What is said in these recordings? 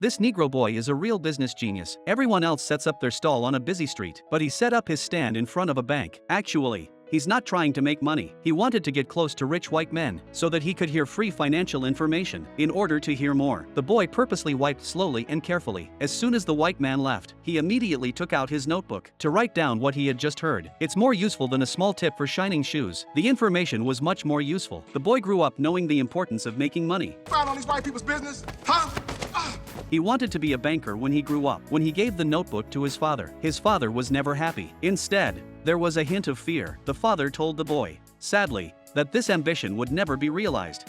This Negro boy is a real business genius. Everyone else sets up their stall on a busy street, but he set up his stand in front of a bank. Actually, he's not trying to make money. He wanted to get close to rich white men so that he could hear free financial information. In order to hear more, the boy purposely wiped slowly and carefully. As soon as the white man left, he immediately took out his notebook to write down what he had just heard. It's more useful than a small tip for shining shoes. The information was much more useful. The boy grew up knowing the importance of making money. Found on these white people's business, huh? He wanted to be a banker when he grew up. When he gave the notebook to his father was never happy. Instead, there was a hint of fear. The father told the boy, sadly, that this ambition would never be realized.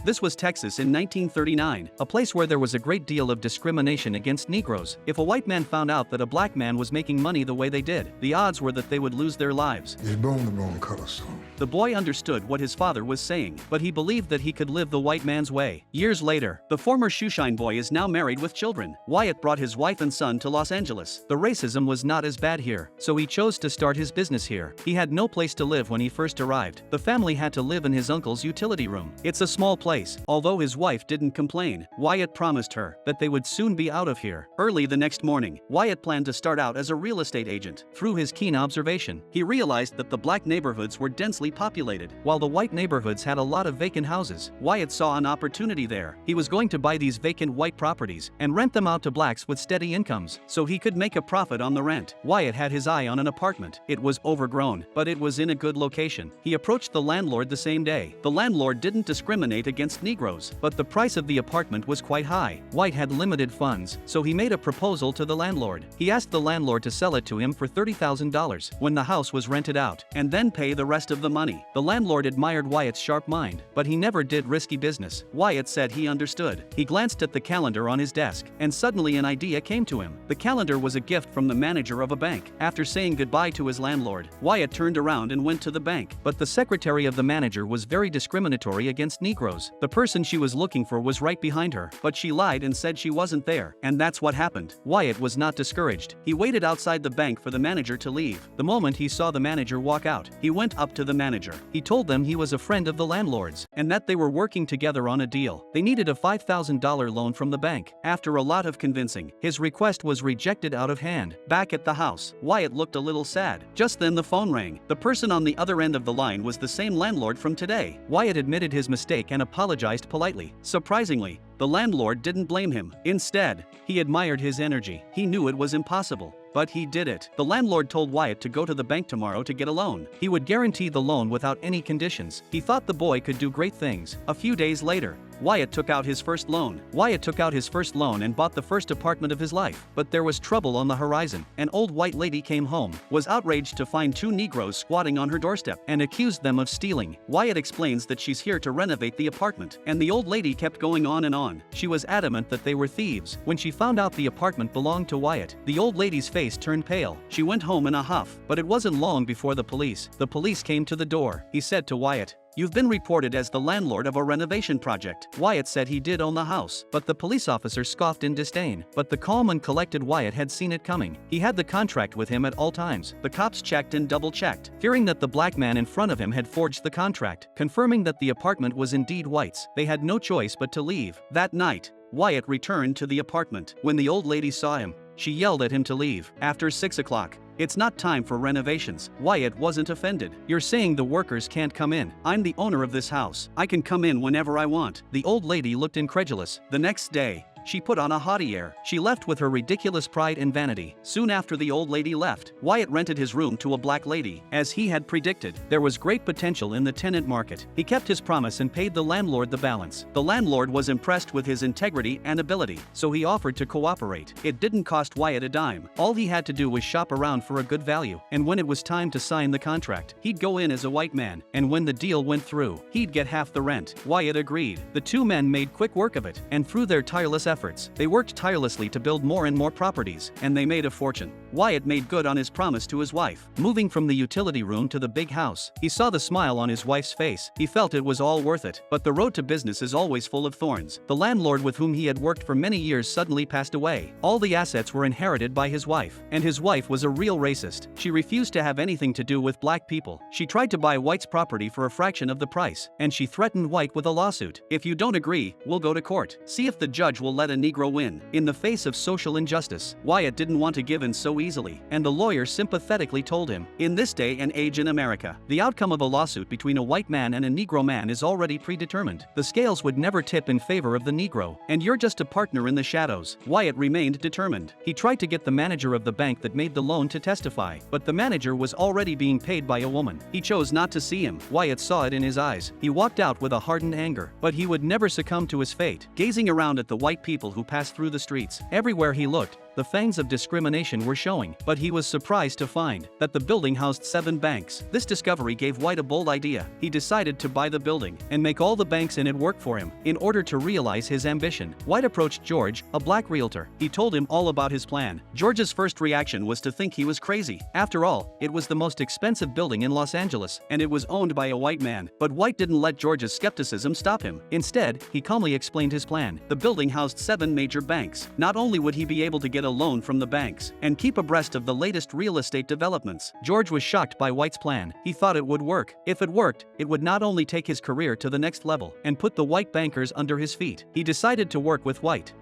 This was Texas in 1939, a place where there was a great deal of discrimination against Negroes. If a white man found out that a black man was making money the way they did, the odds were that they would lose their lives. You're born the wrong color, son. The boy understood what his father was saying, but he believed that he could live the white man's way. Years later, the former shoeshine boy is now married with children. Wyatt brought his wife and son to Los Angeles. The racism was not as bad here, so he chose to start his business here. He had no place to live when he first arrived. The family had to live in his uncle's utility room. It's a small place. Although his wife didn't complain, Wyatt promised her that they would soon be out of here. Early the next morning, Wyatt planned to start out as a real estate agent. Through his keen observation, he realized that the black neighborhoods were densely populated, while the white neighborhoods had a lot of vacant houses. Wyatt saw an opportunity there. He was going to buy these vacant white properties and rent them out to blacks with steady incomes, so he could make a profit on the rent. Wyatt had his eye on an apartment. It was overgrown, but it was in a good location. He approached the landlord the same day. The landlord didn't discriminate against Negroes, but the price of the apartment was quite high. Wyatt had limited funds, so he made a proposal to the landlord. He asked the landlord to sell it to him for $30,000 when the house was rented out, and then pay the rest of the money. The landlord admired Wyatt's sharp mind, but he never did risky business. Wyatt said he understood. He glanced at the calendar on his desk, and suddenly an idea came to him. The calendar was a gift from the manager of a bank. After saying goodbye to his landlord, Wyatt turned around and went to the bank, but the secretary of the manager was very discriminatory against Negroes. The person she was looking for was right behind her, but she lied and said she wasn't there, and that's what happened. Wyatt was not discouraged. He waited outside the bank for the manager to leave. The moment he saw the manager walk out, he went up to the manager. He told them he was a friend of the landlord's, and that they were working together on a deal. They needed a $5,000 loan from the bank. After a lot of convincing, his request was rejected out of hand. Back at the house, Wyatt looked a little sad. Just then the phone rang. The person on the other end of the line was the same landlord from today. Wyatt admitted his mistake and apologized politely. Surprisingly, the landlord didn't blame him. Instead, he admired his energy. He knew it was impossible, but he did it. The landlord told Wyatt to go to the bank tomorrow to get a loan. He would guarantee the loan without any conditions. He thought the boy could do great things. A few days later, Wyatt took out his first loan. Wyatt took out his first loan and bought the first apartment of his life. But there was trouble on the horizon. An old white lady came home, was outraged to find two Negroes squatting on her doorstep, and accused them of stealing. Wyatt explains that she's here to renovate the apartment, and the old lady kept going on and on. She was adamant that they were thieves. When she found out the apartment belonged to Wyatt, the old lady's face turned pale. She went home in a huff, but it wasn't long before the police came to the door. He said to Wyatt, "You've been reported as the landlord of a renovation project." Wyatt said he did own the house, but the police officer scoffed in disdain. But the calm and collected Wyatt had seen it coming. He had the contract with him at all times. The cops checked and double-checked, fearing that the black man in front of him had forged the contract, confirming that the apartment was indeed White's. They had no choice but to leave. That night, Wyatt returned to the apartment. When the old lady saw him, she yelled at him to leave. After 6 o'clock, "It's not time for renovations." Wyatt wasn't offended. "You're saying the workers can't come in? I'm the owner of this house. I can come in whenever I want." The old lady looked incredulous. The next day, she put on a haughty air. She left with her ridiculous pride and vanity. Soon after the old lady left, Wyatt rented his room to a black lady. As he had predicted, there was great potential in the tenant market. He kept his promise and paid the landlord the balance. The landlord was impressed with his integrity and ability, so he offered to cooperate. It didn't cost Wyatt a dime. All he had to do was shop around for a good value, and when it was time to sign the contract, he'd go in as a white man, and when the deal went through, he'd get half the rent. Wyatt agreed. The two men made quick work of it, and through their tireless efforts, they worked tirelessly to build more and more properties, and they made a fortune. Wyatt made good on his promise to his wife. Moving from the utility room to the big house, he saw the smile on his wife's face. He felt it was all worth it. But the road to business is always full of thorns. The landlord with whom he had worked for many years suddenly passed away. All the assets were inherited by his wife, and his wife was a real racist. She refused to have anything to do with black people. She tried to buy White's property for a fraction of the price, and she threatened White with a lawsuit. "If you don't agree, we'll go to court. See if the judge will let a Negro win." In the face of social injustice, Wyatt didn't want to give in so easily, and the lawyer sympathetically told him, "In this day and age in America, the outcome of a lawsuit between a white man and a Negro man is already predetermined. The scales would never tip in favor of the Negro, and you're just a partner in the shadows." Wyatt remained determined. He tried to get the manager of the bank that made the loan to testify, but the manager was already being paid by a woman. He chose not to see him. Wyatt saw it in his eyes. He walked out with a hardened anger, but he would never succumb to his fate. Gazing around at the white people who passed through the streets, everywhere he looked, the fangs of discrimination were showing, but he was surprised to find that the building housed 7 banks. This discovery gave White a bold idea. He decided to buy the building and make all the banks in it work for him. In order to realize his ambition, White approached George, a black realtor. He told him all about his plan. George's first reaction was to think he was crazy. After all, it was the most expensive building in Los Angeles, and it was owned by a white man. But White didn't let George's skepticism stop him. Instead, he calmly explained his plan. The building housed 7 major banks. Not only would he be able to get a loan from the banks and keep abreast of the latest real estate developments, George was shocked by White's plan. He thought it would work. If it worked, it would not only take his career to the next level and put the white bankers under his feet. He decided to work with White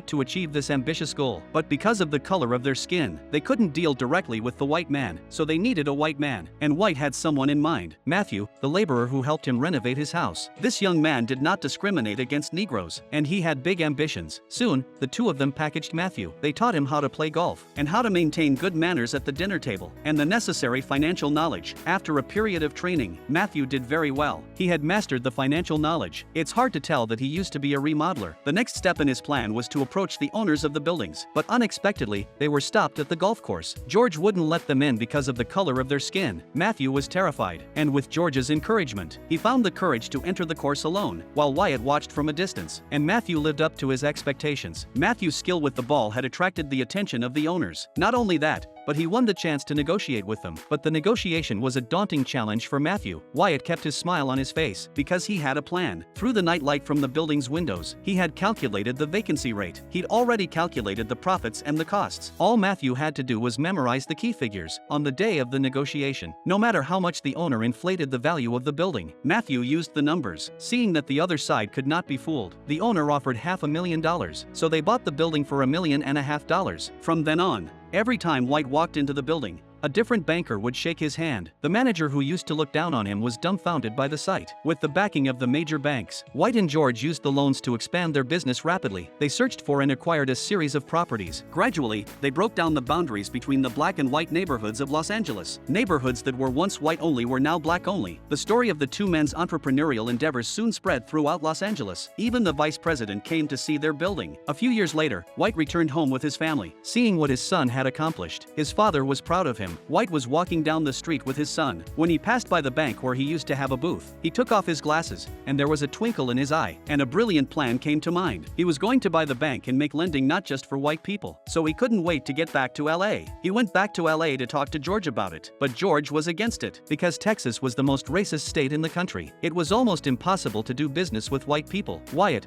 to achieve this ambitious goal. But because of the color of their skin, they couldn't deal directly with the white man, so they needed a white man. And White had someone in mind: Matthew, the laborer who helped him renovate his house. This young man did not discriminate against Negroes, and he had big ambitions. Soon, the two of them packaged Matthew. They taught him how to play golf and how to maintain good manners at the dinner table and the necessary financial knowledge. After a period of training, Matthew did very well. He had mastered the financial knowledge. It's hard to tell that he used to be a remodeler. The next step in his plan was to approach the owners of the buildings, but unexpectedly, they were stopped at the golf course. George wouldn't let them in because of the color of their skin. Matthew was terrified, and with George's encouragement, he found the courage to enter the course alone, while Wyatt watched from a distance, and Matthew lived up to his expectations. Matthew's skill with the ball had attracted the attention of the owners. Not only that, but he won the chance to negotiate with them. But the negotiation was a daunting challenge for Matthew. Wyatt kept his smile on his face because he had a plan. Through the nightlight from the building's windows, he had calculated the vacancy rate. He'd already calculated the profits and the costs. All Matthew had to do was memorize the key figures. On the day of the negotiation, no matter how much the owner inflated the value of the building, Matthew used the numbers. Seeing that the other side could not be fooled, the owner offered $500,000, so they bought the building for $1.5 million. From then on, every time White walked into the building, a different banker would shake his hand. The manager who used to look down on him was dumbfounded by the sight. With the backing of the major banks, White and George used the loans to expand their business rapidly. They searched for and acquired a series of properties. Gradually, they broke down the boundaries between the black and white neighborhoods of Los Angeles. Neighborhoods that were once white only were now black only. The story of the two men's entrepreneurial endeavors soon spread throughout Los Angeles. Even the vice president came to see their building. A few years later, White returned home with his family. Seeing what his son had accomplished, his father was proud of him. White was walking down the street with his son. When he passed by the bank where he used to have a booth, he took off his glasses, and there was a twinkle in his eye, and a brilliant plan came to mind. He was going to buy the bank and make lending not just for white people, so he couldn't wait to get back to LA. He went back to LA to talk to George about it, but George was against it, because Texas was the most racist state in the country. It was almost impossible to do business with white people.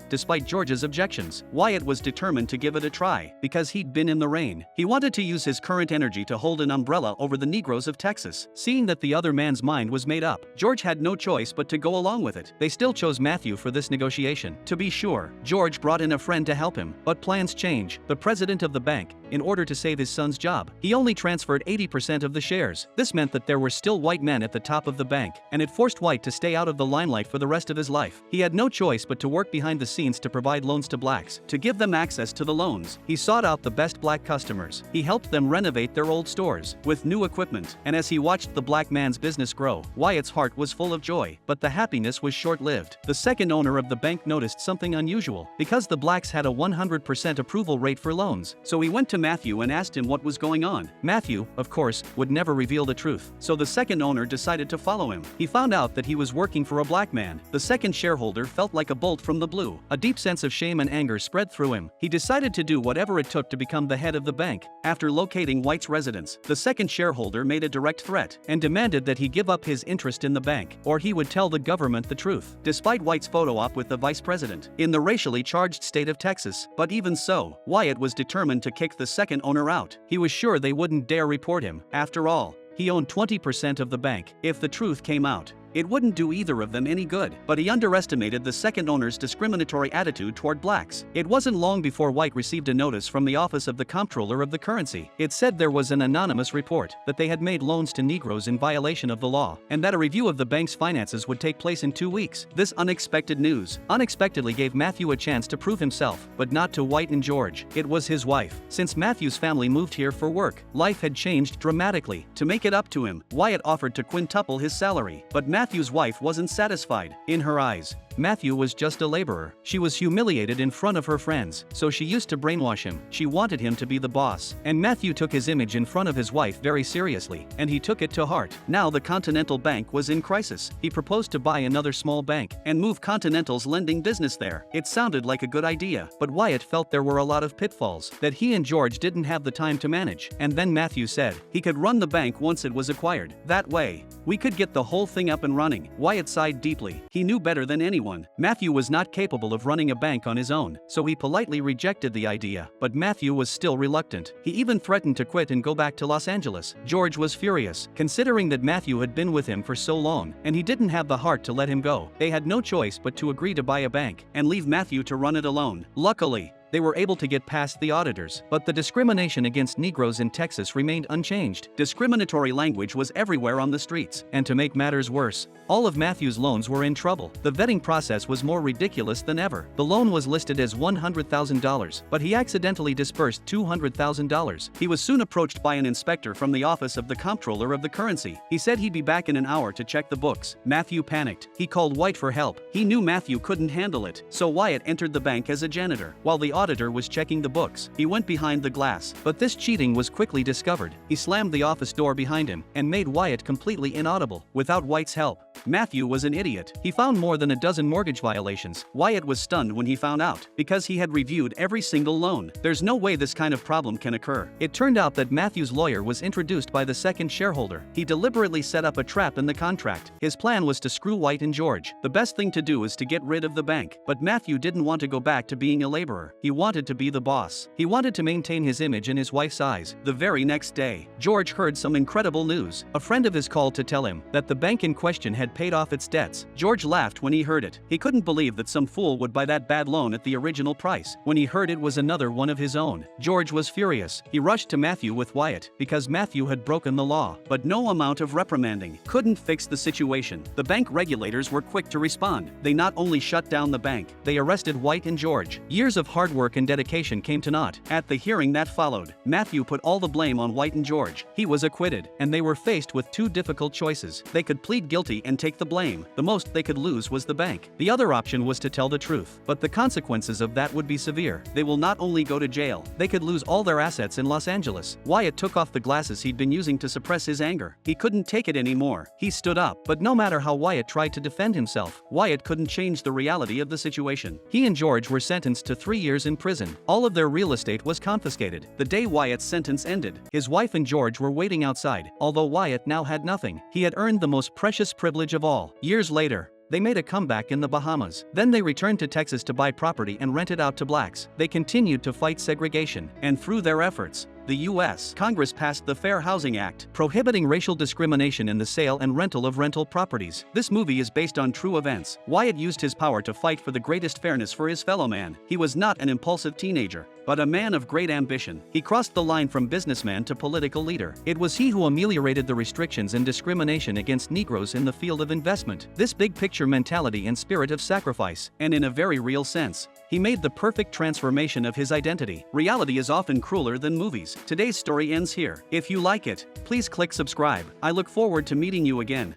Despite George's objections, Wyatt was determined to give it a try, because he'd been in the rain. He wanted to use his current energy to hold an umbrella over the Negroes of Texas. Seeing that the other man's mind was made up, George had no choice but to go along with it. They still chose Matthew for this negotiation. To be sure, George brought in a friend to help him, but plans change. The president of the bank, in order to save his son's job, he only transferred 80% of the shares. This meant that there were still white men at the top of the bank, and it forced White to stay out of the limelight for the rest of his life. He had no choice but to work behind the scenes to provide loans to blacks. To give them access to the loans, he sought out the best black customers. He helped them renovate their old stores with new equipment, and as he watched the black man's business grow, Wyatt's heart was full of joy. But the happiness was short-lived. The second owner of the bank noticed something unusual. Because the blacks had a 100% approval rate for loans, so he went to to Matthew and asked him what was going on. Matthew, of course, would never reveal the truth, so the second owner decided to follow him. He found out that he was working for a black man. The second shareholder felt like a bolt from the blue. A deep sense of shame and anger spread through him. He decided to do whatever it took to become the head of the bank. After locating White's residence, the second shareholder made a direct threat and demanded that he give up his interest in the bank, or he would tell the government the truth. Despite White's photo op with the vice president in the racially charged state of Texas, but even so, Wyatt was determined to kick the second owner out. He was sure they wouldn't dare report him. After all, he owned 20% of the bank. If the truth came out, it wouldn't do either of them any good, but he underestimated the second owner's discriminatory attitude toward blacks. It wasn't long before White received a notice from the office of the comptroller of the currency. It said there was an anonymous report that they had made loans to Negroes in violation of the law, and that a review of the bank's finances would take place in 2 weeks. This unexpected news unexpectedly gave Matthew a chance to prove himself, but not to White and George. It was his wife. Since Matthew's family moved here for work, life had changed dramatically. To make it up to him, Wyatt offered to quintuple his salary, but Matthew's wife wasn't satisfied. In her eyes, Matthew was just a laborer. She was humiliated in front of her friends, so she used to brainwash him. She wanted him to be the boss, and Matthew took his image in front of his wife very seriously, and he took it to heart. Now the Continental Bank was in crisis. He proposed to buy another small bank and move Continental's lending business there. It sounded like a good idea, but Wyatt felt there were a lot of pitfalls that he and George didn't have the time to manage. And then Matthew said he could run the bank once it was acquired. That way, we could get the whole thing up and running. Wyatt sighed deeply. He knew better than anyone. Matthew was not capable of running a bank on his own, so he politely rejected the idea. But Matthew was still reluctant. He even threatened to quit and go back to Los Angeles. George was furious, considering that Matthew had been with him for so long, and he didn't have the heart to let him go. They had no choice but to agree to buy a bank and leave Matthew to run it alone. Luckily, they were able to get past the auditors, but the discrimination against Negroes in Texas remained unchanged. Discriminatory language was everywhere on the streets, and to make matters worse, all of Matthew's loans were in trouble. The vetting process was more ridiculous than ever. The loan was listed as $100,000, but he accidentally disbursed $200,000. He was soon approached by an inspector from the office of the comptroller of the currency. He said he'd be back in an hour to check the books. Matthew panicked. He called White for help. He knew Matthew couldn't handle it, so Wyatt entered the bank as a janitor, while the auditor was checking the books. He went behind the glass, but this cheating was quickly discovered. He slammed the office door behind him and made Wyatt completely inaudible. Without White's help, Matthew was an idiot. He found more than a dozen mortgage violations. Wyatt was stunned when he found out, because he had reviewed every single loan. There's no way this kind of problem can occur. It turned out that Matthew's lawyer was introduced by the second shareholder. He deliberately set up a trap in the contract. His plan was to screw White and George. The best thing to do is to get rid of the bank. But Matthew didn't want to go back to being a laborer. He wanted to be the boss. He wanted to maintain his image in his wife's eyes. The very next day, George heard some incredible news. A friend of his called to tell him that the bank in question had paid off its debts. George laughed when he heard it. He couldn't believe that some fool would buy that bad loan at the original price. When he heard it was another one of his own, George was furious. He rushed to Matthew with Wyatt, because Matthew had broken the law. But no amount of reprimanding couldn't fix the situation. The bank regulators were quick to respond. They not only shut down the bank, they arrested White and George. Years of hard work and dedication came to naught. At the hearing that followed, Matthew put all the blame on White and George. He was acquitted, and they were faced with two difficult choices. They could plead guilty and take the blame. The most they could lose was the bank. The other option was to tell the truth, but the consequences of that would be severe. They will not only go to jail, they could lose all their assets in Los Angeles. Wyatt took off the glasses he'd been using to suppress his anger. He couldn't take it anymore. He stood up, but no matter how Wyatt tried to defend himself, Wyatt couldn't change the reality of the situation. He and George were sentenced to 3 years in prison. All of their real estate was confiscated. The day Wyatt's sentence ended, his wife and George were waiting outside. Although Wyatt now had nothing, he had earned the most precious privilege of all. Years later, they made a comeback in the Bahamas. Then they returned to Texas to buy property and rent it out to blacks. They continued to fight segregation, and through their efforts, the U.S. Congress passed the Fair Housing Act, prohibiting racial discrimination in the sale and rental of rental properties. This movie is based on true events. Wyatt used his power to fight for the greatest fairness for his fellow man. He was not an impulsive teenager, but a man of great ambition. He crossed the line from businessman to political leader. It was he who ameliorated the restrictions and discrimination against Negroes in the field of investment. This big picture mentality and spirit of sacrifice, and in a very real sense, he made the perfect transformation of his identity. Reality is often crueler than movies. Today's story ends here. If you like it, please click subscribe. I look forward to meeting you again.